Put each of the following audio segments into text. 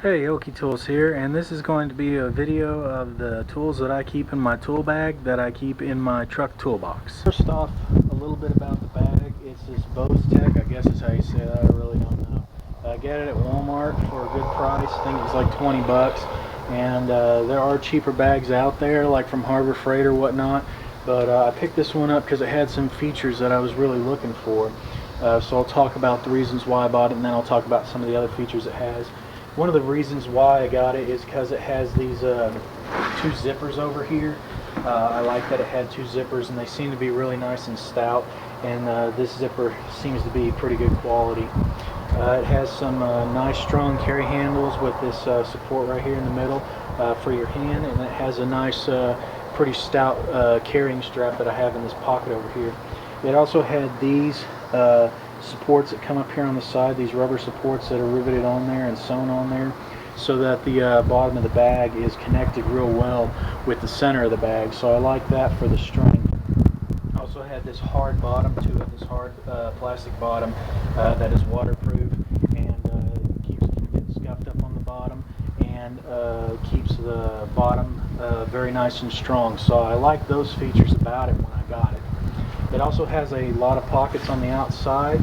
Hey, Okie Tools here, and this is going to be a video of the tools that I keep in my tool bag that I keep in my truck toolbox. First off, a little bit about the bag. It's this Bose Tech, I guess is how you say that, I really don't know. I get it at Walmart for a good price. I think it's like 20 bucks. And there are cheaper bags out there, like from Harbor Freight or whatnot. But I picked this one up because it had some features that I was really looking for. So I'll talk about the reasons why I bought it, and then I'll talk about some of the other features it has. One of the reasons why I got it is because it has these two zippers over here. I like that it had two zippers, and they seem to be really nice and stout, and this zipper seems to be pretty good quality. It has some nice strong carry handles with this support right here in the middle for your hand, and it has a nice pretty stout carrying strap that I have in this pocket over here. It also had these supports that come up here on the side, these rubber supports that are riveted on there and sewn on there, so that the bottom of the bag is connected real well with the center of the bag. So I like that for the strength. Also had this hard bottom to it, this hard plastic bottom that is waterproof and keeps it from getting scuffed up on the bottom, and keeps the bottom very nice and strong. So I like those features about it when I got it. It also has a lot of pockets on the outside,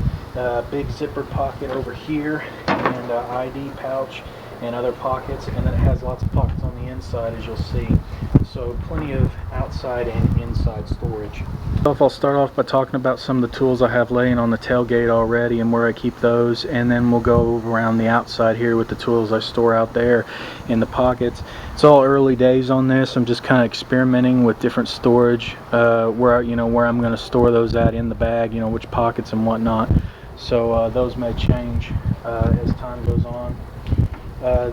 big zipper pocket over here, and ID pouch and other pockets, and then it has lots of pockets on the inside, as you'll see. So plenty of outside and inside storage. I'll start off by talking about some of the tools I have laying on the tailgate already and where I keep those, and then we'll go around the outside here with the tools I store out there in the pockets. It's all early days on this. I'm just kind of experimenting with different storage, where I'm going to store those at in the bag, which pockets and whatnot. So those may change as time goes on.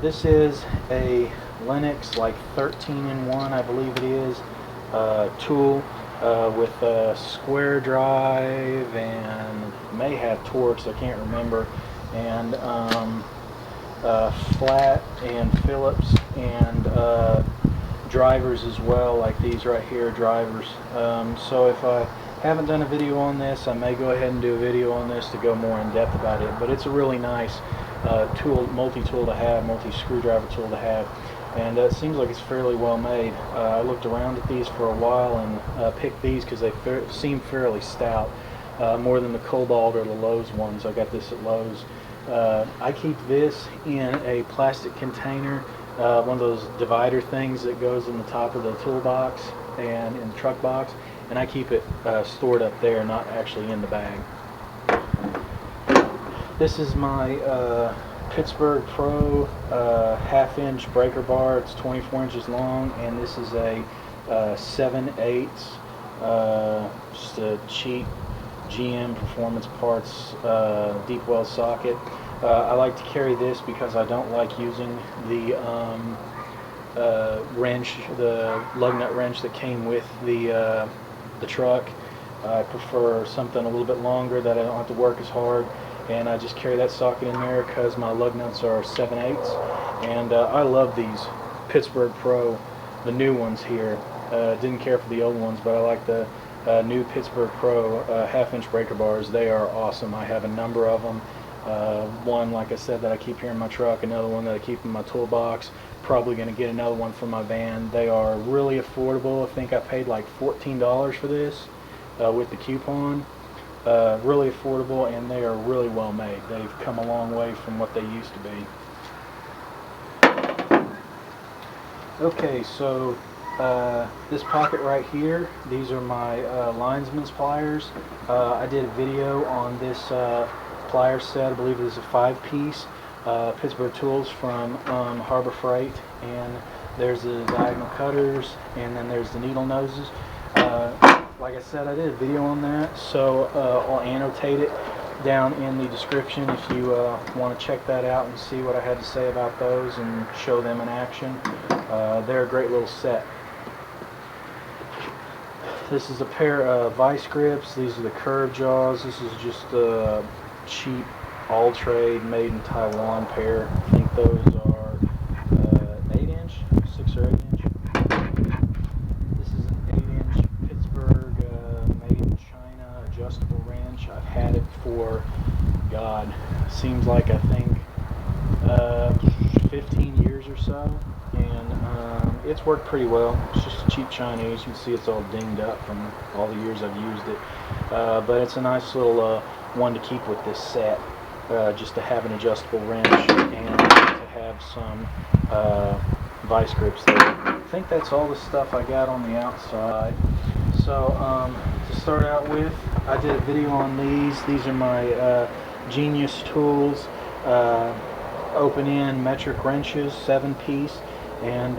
This is a Lennox like 13-in-1, I believe it is, tool with a square drive and may have Torx, I can't remember, and flat and Phillips and drivers as well, like these right here, drivers. So if I haven't done a video on this, I may go ahead and do a video on this to go more in depth about it, but it's a really nice tool, multi-tool to have, multi-screwdriver tool to have, and it seems like it's fairly well made. I looked around at these for a while and picked these because they seem fairly stout, more than the Cobalt or the Lowe's ones. I got this at Lowe's. I keep this in a plastic container, one of those divider things that goes in the top of the toolbox and in the truck box, and I keep it stored up there, not actually in the bag. This is my Pittsburgh Pro half-inch breaker bar. It's 24 inches long, and this is a 7/8, just a cheap GM Performance Parts deep well socket. I like to carry this because I don't like using the wrench, the lug nut wrench that came with the truck. I prefer something a little bit longer that I don't have to work as hard, and I just carry that socket in there because my lug nuts are 7/8, and I love these Pittsburgh Pro, the new ones here. Didn't care for the old ones, but I like the new Pittsburgh Pro half-inch breaker bars. They are awesome. I have a number of them. One, like I said, that I keep here in my truck, another one that I keep in my toolbox. Probably going to get another one for my van. They are really affordable. I think I paid like $14 for this with the coupon. Really affordable, and they are really well made. They've come a long way from what they used to be. Okay, so this pocket right here, these are my linesman's pliers. I did a video on this plier set. I believe it is a 5-piece Pittsburgh Tools from Harbor Freight, and there's the diagonal cutters, and then there's the needle noses. Like I said, I did a video on that, so I'll annotate it down in the description if you want to check that out and see what I had to say about those and show them in action. They're a great little set. This is a pair of vice grips. These are the curved jaws. This is just a cheap all-trade made in Taiwan pair. I think those are 8-inch, 6 or 8-inch. This is an 8-inch Pittsburgh made in China adjustable wrench. I've had it for, God, seems like I think 15 years or so, and it's worked pretty well. It's just a cheap Chinese. You can see it's all dinged up from all the years I've used it, but it's a nice little one to keep with this set, just to have an adjustable wrench and to have some vice grips there. I think that's all the stuff I got on the outside. So to start out with, I did a video on these. These are my Genius Tools open-end metric wrenches, 7-piece, and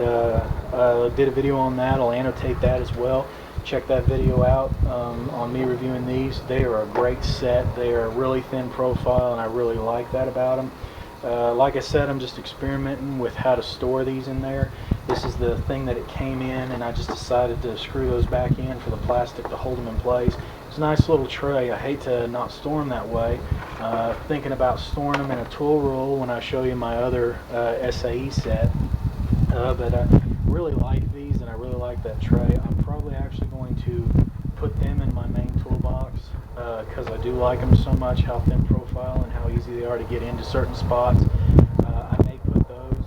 did a video on that. I'll annotate that as well. Check that video out on me reviewing these. They are a great set. They are a really thin profile, and I really like that about them. Like I said, I'm just experimenting with how to store these in there. This is the thing that it came in, and I just decided to screw those back in for the plastic to hold them in place. It's a nice little tray. I hate to not store them that way. Thinking about storing them in a tool roll when I show you my other SAE set. But I really like these, and I really like that tray. I'm probably actually going to put them in my main toolbox because I do like them so much, how thin profile and how easy they are to get into certain spots. I may put those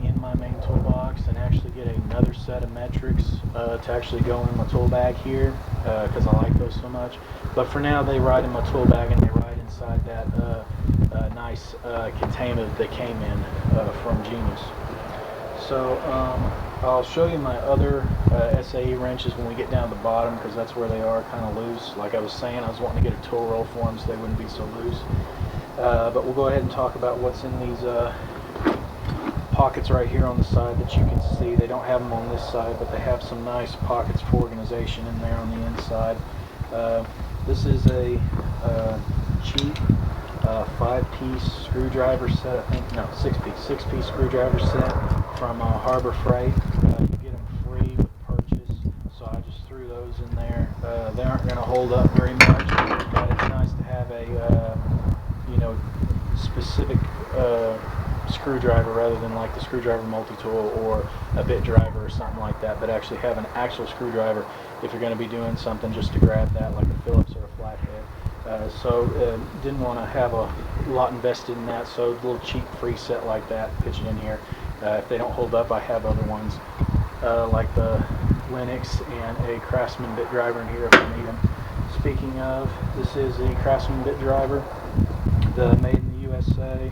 in my main toolbox and actually get another set of metrics to actually go in my tool bag here because I like those so much. But for now, they ride in my tool bag, and they ride inside that nice container that they came in from Genius. So I'll show you my other SAE wrenches when we get down to the bottom, because that's where they are kind of loose. Like I was saying, I was wanting to get a tool roll for them so they wouldn't be so loose. But we'll go ahead and talk about what's in these pockets right here on the side that you can see. They don't have them on this side, but they have some nice pockets for organization in there on the inside. This is a cheap 5-piece screwdriver set, I think, no, 6-piece screwdriver set from Harbor Freight. You get them free with purchase, so I just threw those in there. They aren't going to hold up very much, but it's nice to have a specific screwdriver rather than like the screwdriver multi-tool or a bit driver or something like that, but actually have an actual screwdriver if you're going to be doing something just to grab that, like a Phillips or a flathead. So didn't want to have a lot invested in that, so a little cheap free set like that, pitch it in here. If they don't hold up, I have other ones like the Linux and a Craftsman bit driver in here if I need them. Speaking of, this is a Craftsman bit driver, the Made in the USA,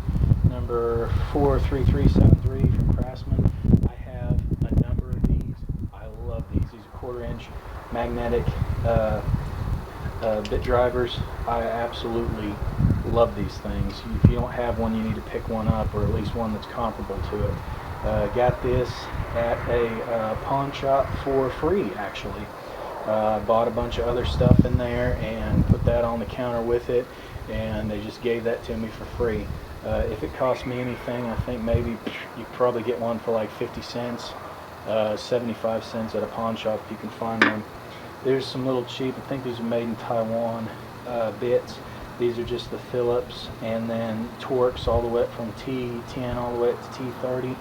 number 43373 from Craftsman. I have a number of these. I love these. These are 1/4-inch magnetic bit drivers. I absolutely love these things. If you don't have one, you need to pick one up, or at least one that's comparable to it. Got this at a pawn shop for free, actually. Bought a bunch of other stuff in there and put that on the counter with it, and they just gave that to me for free. If it cost me anything, I think maybe you could probably get one for like 50 cents, 75 cents at a pawn shop if you can find one. There's some little cheap, I think these are made in Taiwan bits. These are just the Phillips, and then Torx all the way up from T10 all the way up to T30.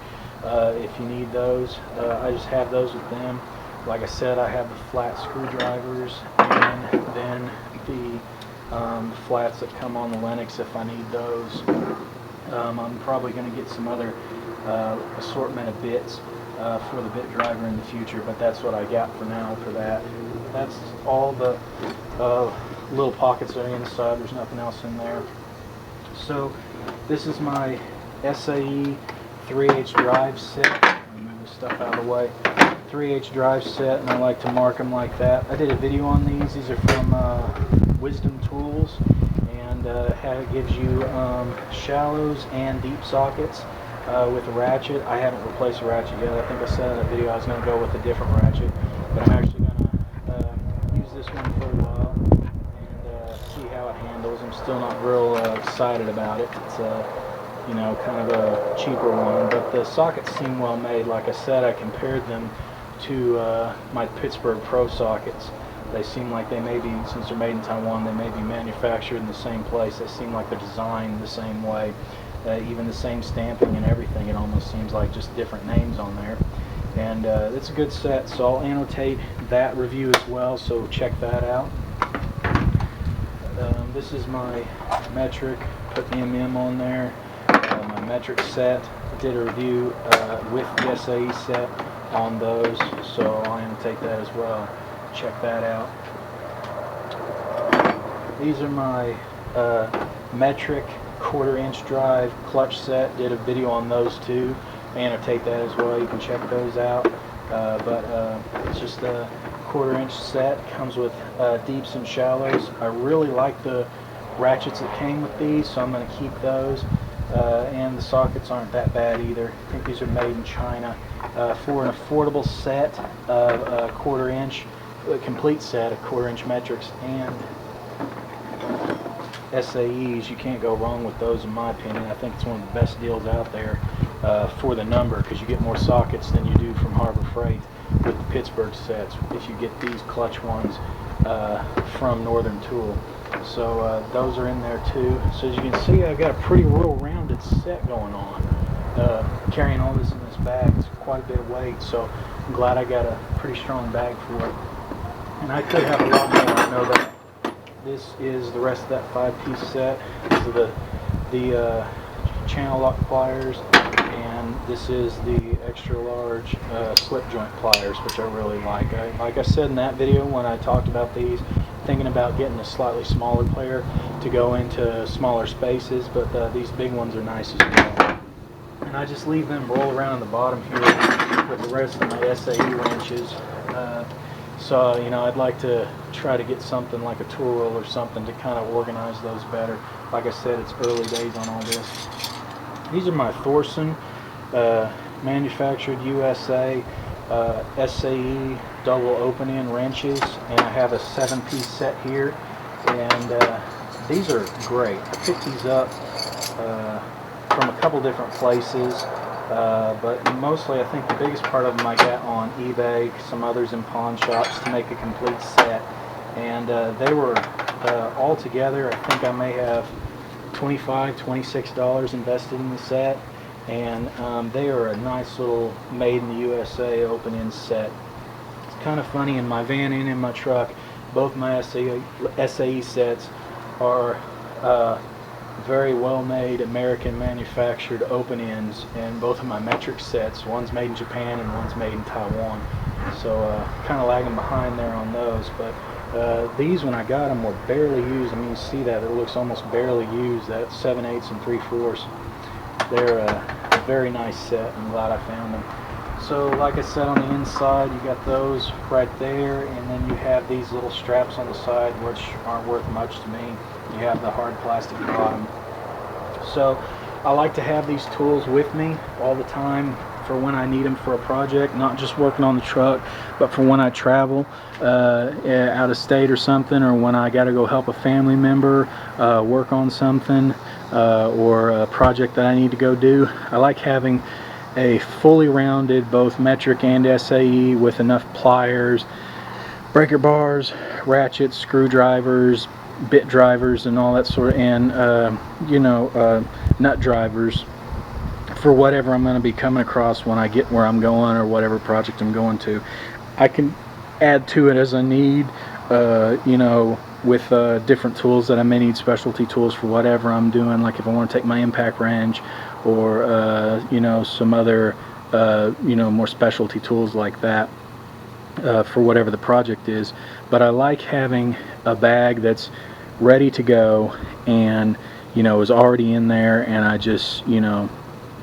If you need those, I just have those with them. Like I said, I have the flat screwdrivers, and then the flats that come on the Linux if I need those. I'm probably going to get some other assortment of bits for the bit driver in the future, but that's what I got for now for that. That's all the little pockets that are inside. There's nothing else in there. So this is my SAE 3H drive set. Let me move this stuff out of the way. 3H drive set, and I like to mark them like that. I did a video on these. These are from Wisdom Tools, and it gives you shallows and deep sockets with a ratchet. I haven't replaced a ratchet yet. I think I said in that video I was going to go with a different ratchet, but I'm actually going to use this one for a while and see how it handles. I'm still not real excited about it. It's kind of a cheaper one, but the sockets seem well made. Like I said, I compared them to my Pittsburgh Pro sockets. They seem like they may be, since they're made in Taiwan, they may be manufactured in the same place. They seem like they're designed the same way, even the same stamping and everything. It almost seems like just different names on there. And it's a good set, so I'll annotate that review as well, so check that out. This is my metric, put the MM on there, my metric set. I did a review with the SAE set on those, so I'll annotate that as well. Check that out. These are my metric 1/4 inch drive clutch set. Did a video on those too. Annotate that as well. You can check those out. It's just a 1/4 inch set. Comes with deeps and shallows. I really like the ratchets that came with these, so I'm going to keep those. And the sockets aren't that bad either. I think these are made in China. For an affordable set of 1/4 inch, a complete set of 1/4 inch metrics and SAEs, you can't go wrong with those in my opinion. I think it's one of the best deals out there for the number, because you get more sockets than you do from Harbor Freight with the Pittsburgh sets if you get these clutch ones from Northern Tool. So those are in there too. So as you can see, I've got a pretty well-rounded set going on. Carrying all this in this bag is quite a bit of weight, so I'm glad I got a pretty strong bag for it. And I could have a lot more, I know that. This is the rest of that 5-piece set. These are the channel lock pliers, and this is the extra large slip joint pliers, which I really like. Like I said in that video when I talked about these, thinking about getting a slightly smaller plier to go into smaller spaces, but these big ones are nice as well. And I just leave them roll around in the bottom here with the rest of my SAE wrenches. So, you know, I'd like to try to get something like a tool roll or something to kind of organize those better. Like I said, it's early days on all this. These are my Thorson, manufactured USA, SAE double open-end wrenches, and I have a 7-piece set here, and these are great. I picked these up from a couple different places. But mostly I think the biggest part of them I got on eBay, some others in pawn shops to make a complete set. And they were all together, I think I may have $25, $26 invested in the set. And they are a nice little made in the USA open-end set. It's kind of funny, in my van and in my truck, both my SAE sets are very well made American manufactured open ends, and both of my metric sets, one's made in Japan and one's made in Taiwan, so kind of lagging behind there on those. But these, when I got them, were barely used. I mean, you see that it looks almost barely used. That 7/8 and 3/4. They're a very nice set. I'm glad I found them. So like I said, on the inside you got those right there, and then you have these little straps on the side which aren't worth much to me. You have the hard plastic bottom. So I like to have these tools with me all the time for when I need them for a project, not just working on the truck, but for when I travel out of state or something, or when I got to go help a family member work on something, or a project that I need to go do. I like having a fully rounded both metric and SAE with enough pliers, breaker bars, ratchets, screwdrivers, bit drivers, and all that sort of, and nut drivers for whatever I'm going to be coming across when I get where I'm going, or whatever project I'm going to. I can add to it as I need, with different tools that I may need, specialty tools for whatever I'm doing, like if I want to take my impact wrench, or some other more specialty tools like that for whatever the project is. But I like having a bag that's ready to go, and is already in there, and I just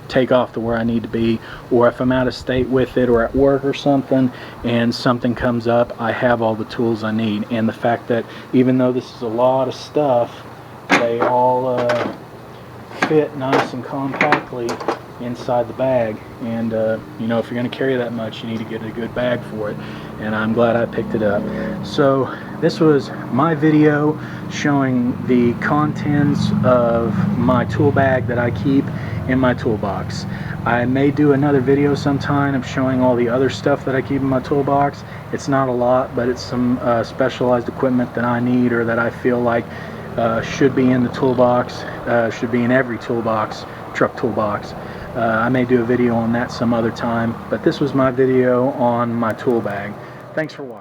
take off to where I need to be, or if I'm out of state with it or at work or something and something comes up, I have all the tools I need. And the fact that even though this is a lot of stuff, they all fit nice and compactly inside the bag. And if you're going to carry that much, you need to get a good bag for it, and I'm glad I picked it up. So this was my video showing the contents of my tool bag that I keep in my toolbox. I may do another video sometime of showing all the other stuff that I keep in my toolbox. It's not a lot, but it's some specialized equipment that I need, or that I feel like should be in the toolbox, should be in every toolbox, truck toolbox. I may do a video on that some other time, but this was my video on my tool bag. Thanks for watching.